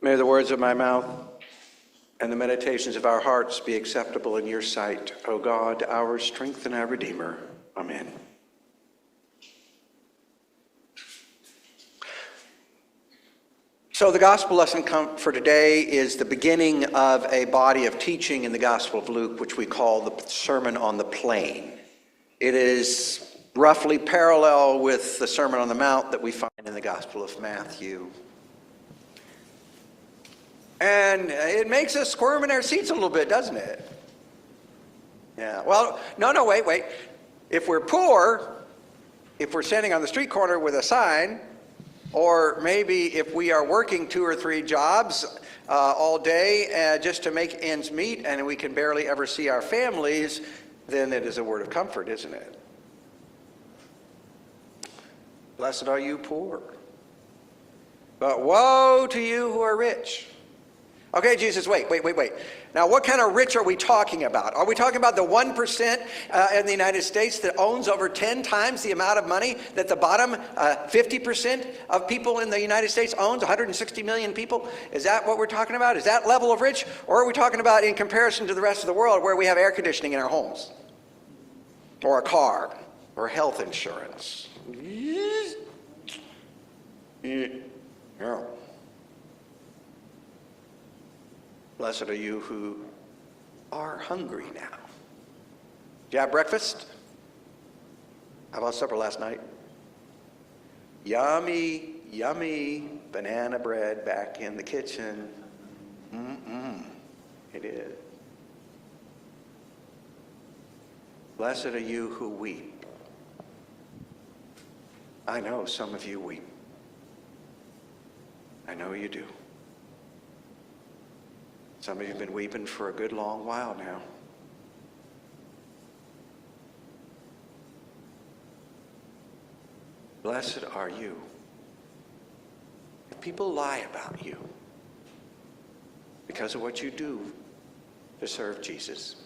May the words of my mouth and the meditations of our hearts be acceptable in your sight, O God, our strength and our Redeemer. Amen. So the gospel lesson for today is the beginning of a body of teaching in the Gospel of Luke, which we call the Sermon on the Plain. It is roughly parallel with the Sermon on the Mount that we find in the Gospel of Matthew. And it makes us squirm in our seats a little bit, doesn't it? Yeah, well, no, wait. If we're poor, if we're standing on the street corner with a sign, or maybe if we are working 2 or 3 jobs all day just to make ends meet and we can barely ever see our families, then it is a word of comfort, isn't it? Blessed are you poor, but woe to you who are rich. Okay, Jesus, wait. Now, what kind of rich are we talking about? Are we talking about the 1% in the United States that owns over 10 times the amount of money that the bottom 50% of people in the United States owns, 160 million people? Is that what we're talking about? Is that level of rich? Or are we talking about in comparison to the rest of the world where we have air conditioning in our homes? Or a car? Or health insurance? Yeah. Blessed are you who are hungry now. Did you have breakfast? How about supper last night? Yummy, yummy banana bread back in the kitchen. It is. Blessed are you who weep. I know some of you weep. I know you do. Some of you have been weeping for a good long while now. Blessed are you if people lie about you because of what you do to serve Jesus.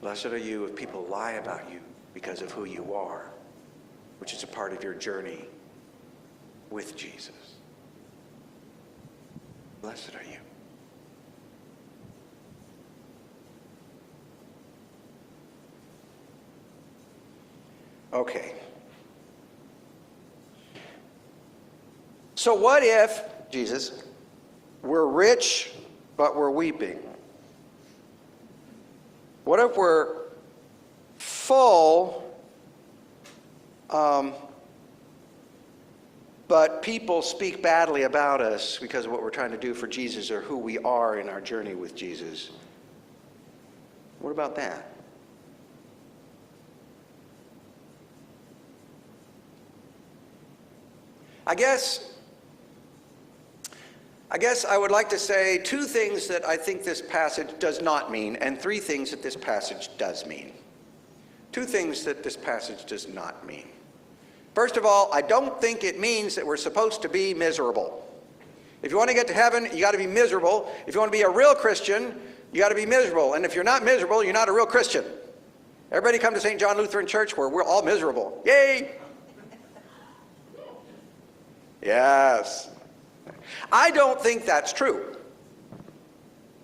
Blessed are you if people lie about you because of who you are, which is a part of your journey with Jesus. Blessed are you. Okay. So what if, Jesus, we're rich, but we're weeping? What if we're full, but people speak badly about us because of what we're trying to do for Jesus or who we are in our journey with Jesus? What about that? I guess I would like to say 2 things that I think this passage does not mean, and 3 things that this passage does mean. 2 things that this passage does not mean. First of all, I don't think it means that we're supposed to be miserable. If you want to get to heaven, you got to be miserable. If you want to be a real Christian, you got to be miserable. And if you're not miserable, you're not a real Christian. Everybody come to St. John Lutheran Church where we're all miserable. Yay! Yes. I don't think that's true.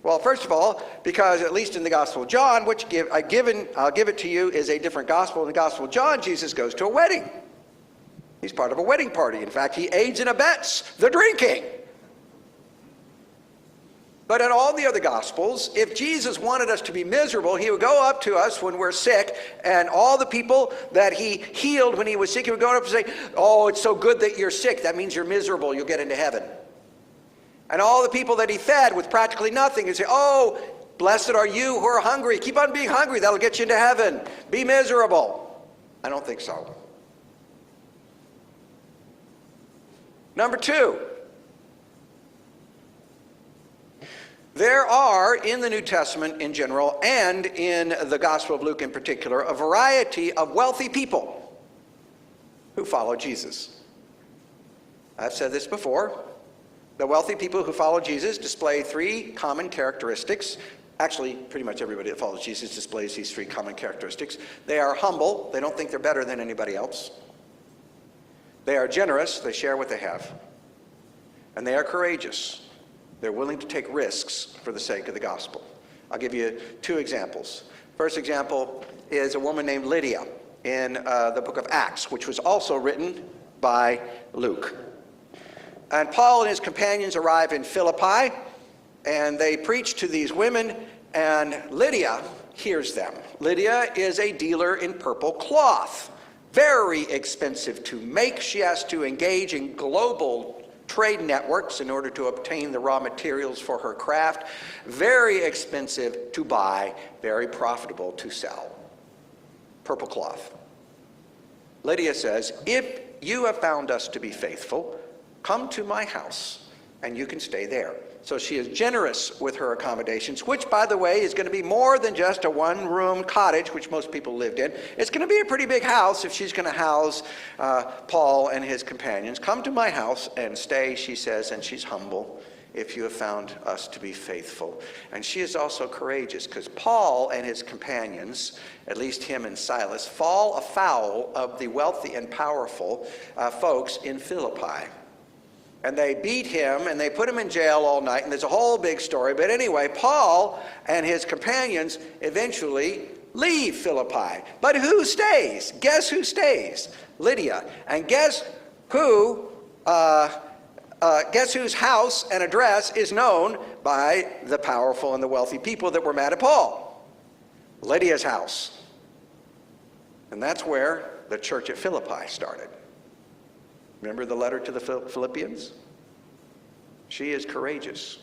Well, first of all, because at least in the Gospel of John, which I'll give it to you, is a different gospel. In the Gospel of John, Jesus goes to a wedding. He's part of a wedding party. In fact, he aids and abets the drinking. But in all the other Gospels, if Jesus wanted us to be miserable, he would go up to us when we're sick, and all the people that he healed when he was sick, he would go up and say, "Oh, it's so good that you're sick. That means you're miserable. You'll get into heaven." And all the people that he fed with practically nothing, he'd say, "Oh, blessed are you who are hungry. Keep on being hungry. That'll get you into heaven. Be miserable." I don't think so. Number 2, there are in the New Testament in general and in the Gospel of Luke in particular a variety of wealthy people who follow Jesus. I've said this before. The wealthy people who follow Jesus display 3 common characteristics. Actually, pretty much everybody that follows Jesus displays these 3 common characteristics. They are humble. They don't think they're better than anybody else. They are generous, they share what they have. And they are courageous. They're willing to take risks for the sake of the gospel. I'll give you 2 examples. First example is a woman named Lydia in the book of Acts, which was also written by Luke. And Paul and his companions arrive in Philippi, and they preach to these women, and Lydia hears them. Lydia is a dealer in purple cloth. Very expensive to make. She has to engage in global trade networks in order to obtain the raw materials for her craft. Very expensive to buy, very profitable to sell. Purple cloth. Lydia says, if you have found us to be faithful, come to my house and you can stay there. So she is generous with her accommodations, which, by the way, is going to be more than just a one-room cottage, which most people lived in. It's going to be a pretty big house if she's going to house Paul and his companions. Come to my house and stay, she says, and she's humble, if you have found us to be faithful. And she is also courageous, because Paul and his companions, at least him and Silas, fall afoul of the wealthy and powerful folks in Philippi. And they beat him, and they put him in jail all night, and there's a whole big story. But anyway, Paul and his companions eventually leave Philippi. But who stays? Guess who stays? Lydia. And guess whose house and address is known by the powerful and the wealthy people that were mad at Paul? Lydia's house. And that's where the church at Philippi started. Remember the letter to the Philippians? She is courageous.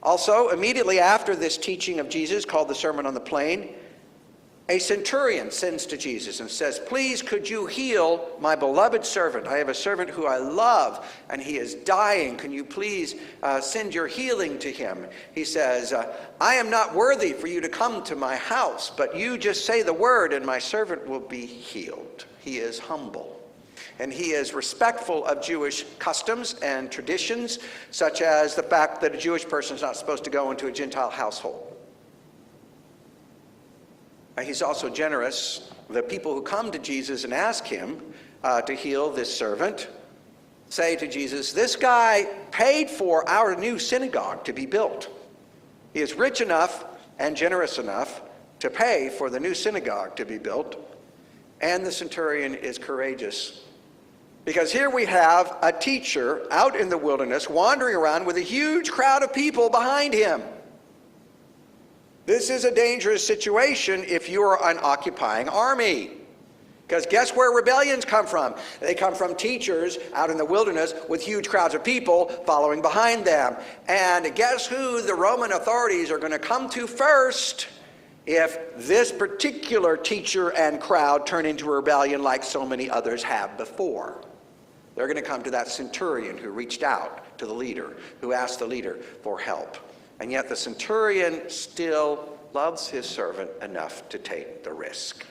Also, immediately after this teaching of Jesus, called the Sermon on the Plain, a centurion sends to Jesus and says, please, could you heal my beloved servant? I have a servant who I love, and he is dying. Can you please send your healing to him? He says, I am not worthy for you to come to my house, but you just say the word, and my servant will be healed. He is humble, and he is respectful of Jewish customs and traditions, such as the fact that a Jewish person is not supposed to go into a Gentile household. He's also generous. The people who come to Jesus and ask him to heal this servant say to Jesus, this guy paid for our new synagogue to be built. He is rich enough and generous enough to pay for the new synagogue to be built. And the centurion is courageous, because here we have a teacher out in the wilderness wandering around with a huge crowd of people behind him. This is a dangerous situation if you are an occupying army. Because guess where rebellions come from? They come from teachers out in the wilderness with huge crowds of people following behind them. And guess who the Roman authorities are going to come to first if this particular teacher and crowd turn into a rebellion like so many others have before? They're going to come to that centurion who reached out to the leader, who asked the leader for help. And yet the centurion still loves his servant enough to take the risk.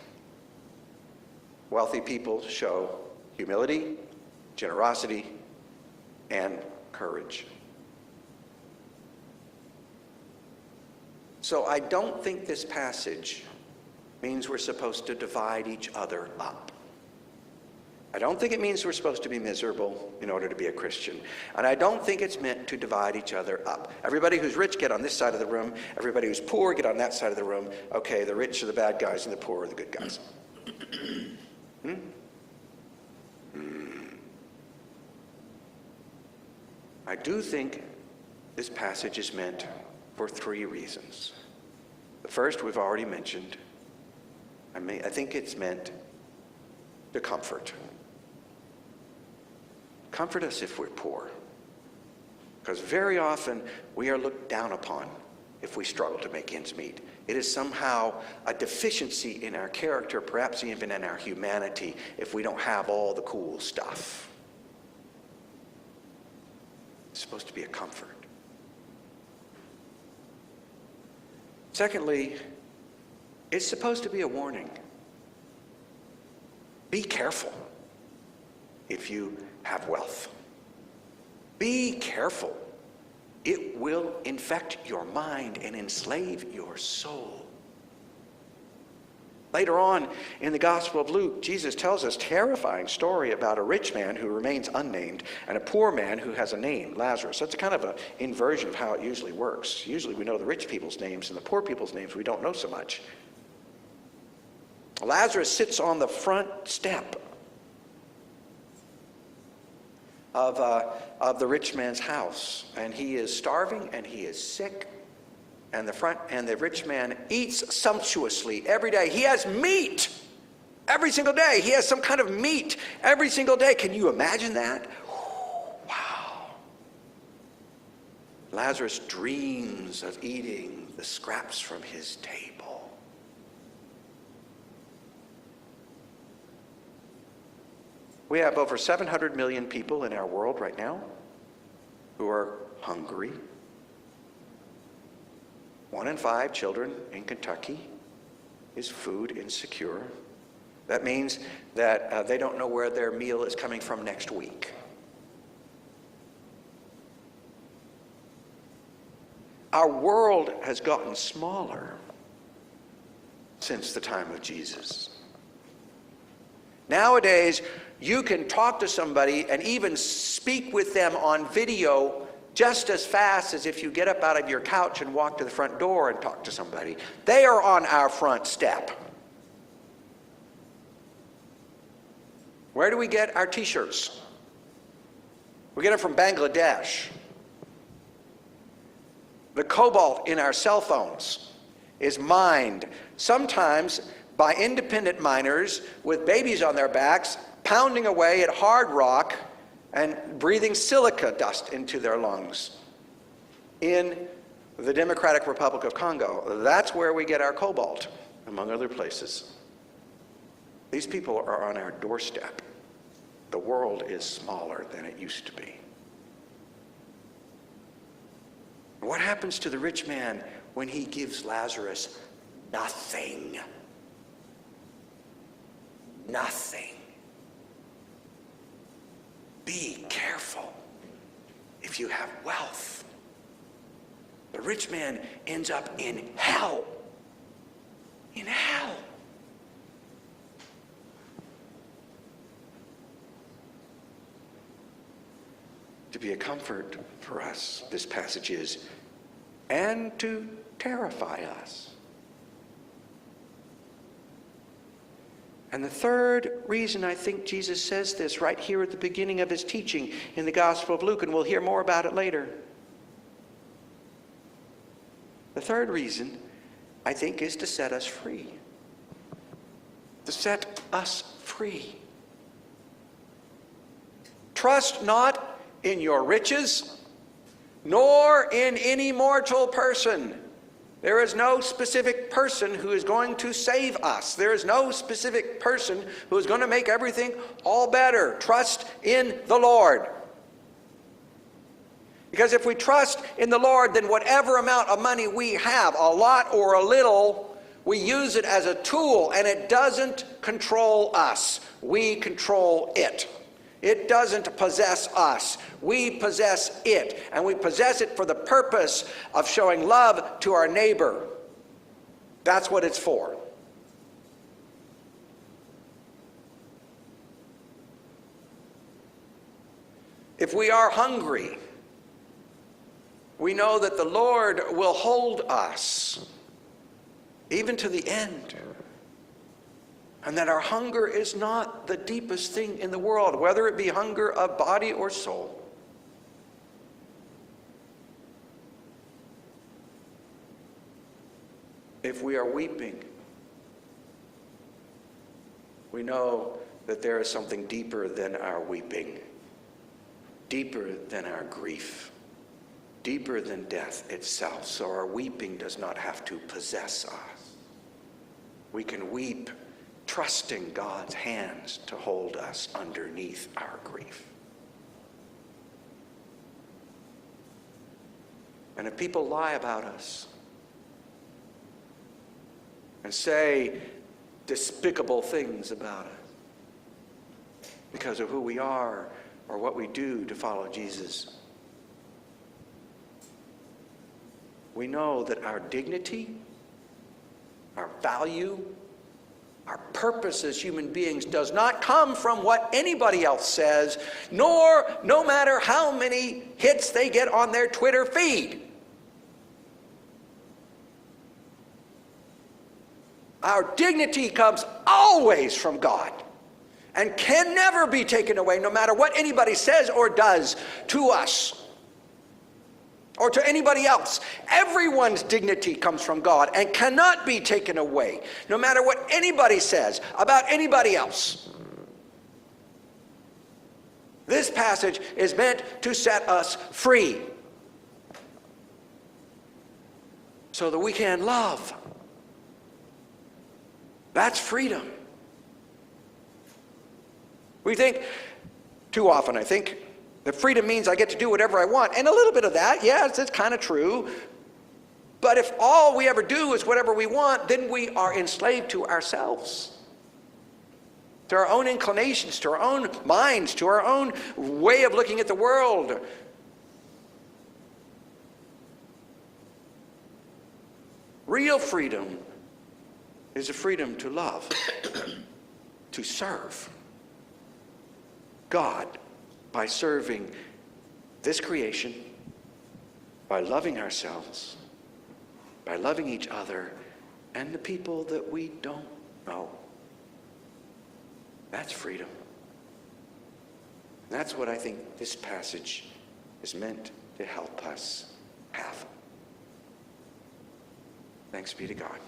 Wealthy people show humility, generosity, and courage. So I don't think this passage means we're supposed to divide each other up. I don't think it means we're supposed to be miserable in order to be a Christian. And I don't think it's meant to divide each other up. Everybody who's rich, get on this side of the room. Everybody who's poor, get on that side of the room. Okay, the rich are the bad guys and the poor are the good guys. I do think this passage is meant for 3 reasons. The first we've already mentioned. I think it's meant to comfort. Comfort us if we're poor. Because very often we are looked down upon if we struggle to make ends meet. It is somehow a deficiency in our character, perhaps even in our humanity, if we don't have all the cool stuff. It's supposed to be a comfort. Secondly, it's supposed to be a warning. Be careful if you have wealth. Be careful. It will infect your mind and enslave your soul. Later on in the Gospel of Luke, Jesus tells us a terrifying story about a rich man who remains unnamed and a poor man who has a name, Lazarus. That's kind of an inversion of how it usually works. Usually we know the rich people's names, and the poor people's names we don't know so much. Lazarus sits on the front step of the rich man's house, and he is starving and he is sick. And the rich man eats sumptuously every day. He has meat every single day. He has some kind of meat every single day. Can you imagine that? Wow. Lazarus dreams of eating the scraps from his table. We have over 700 million people in our world right now who are hungry. 1 in 5 children in Kentucky is food insecure. That means that they don't know where their meal is coming from next week. Our world has gotten smaller since the time of Jesus. Nowadays, you can talk to somebody and even speak with them on video just as fast as if you get up out of your couch and walk to the front door and talk to somebody. They are on our front step. Where do we get our t-shirts? We get them from Bangladesh. The cobalt in our cell phones is mined, sometimes by independent miners with babies on their backs, pounding away at hard rock and breathing silica dust into their lungs in the Democratic Republic of Congo. That's where we get our cobalt, among other places. These people are on our doorstep. The world is smaller than it used to be. What happens to the rich man when he gives Lazarus nothing? Nothing. Be careful if you have wealth. The rich man ends up in hell. In hell. To be a comfort for us, this passage is, and to terrify us. And the third reason I think Jesus says this right here at the beginning of his teaching in the Gospel of Luke, and we'll hear more about it later. The third reason, I think, is to set us free. To set us free. Trust not in your riches, nor in any mortal person. There is no specific person who is going to save us. There is no specific person who is going to make everything all better. Trust in the Lord. Because if we trust in the Lord, then whatever amount of money we have, a lot or a little, we use it as a tool, and it doesn't control us. We control it. It doesn't possess us. We possess it. And we possess it for the purpose of showing love to our neighbor. That's what it's for. If we are hungry, we know that the Lord will hold us even to the end. And that our hunger is not the deepest thing in the world, whether it be hunger of body or soul. If we are weeping, we know that there is something deeper than our weeping, deeper than our grief, deeper than death itself. So our weeping does not have to possess us. We can weep trusting God's hands to hold us underneath our grief. And if people lie about us and say despicable things about us because of who we are or what we do to follow Jesus, we know that our dignity, our value, Our purpose as human beings does not come from what anybody else says, nor no matter how many hits they get on their Twitter feed. Our dignity comes always from God and can never be taken away, no matter what anybody says or does to us or to anybody else. Everyone's dignity comes from God and cannot be taken away, no matter what anybody says about anybody else. This passage is meant to set us free so that we can love. That's freedom. We think, too often I think, that freedom means I get to do whatever I want. And a little bit of that, yes, it's kind of true. But if all we ever do is whatever we want, then we are enslaved to ourselves, to our own inclinations, to our own minds, to our own way of looking at the world. Real freedom is a freedom to love, to serve God by serving this creation, by loving ourselves, by loving each other and the people that we don't know. That's freedom. That's what I think this passage is meant to help us have. Thanks be to God.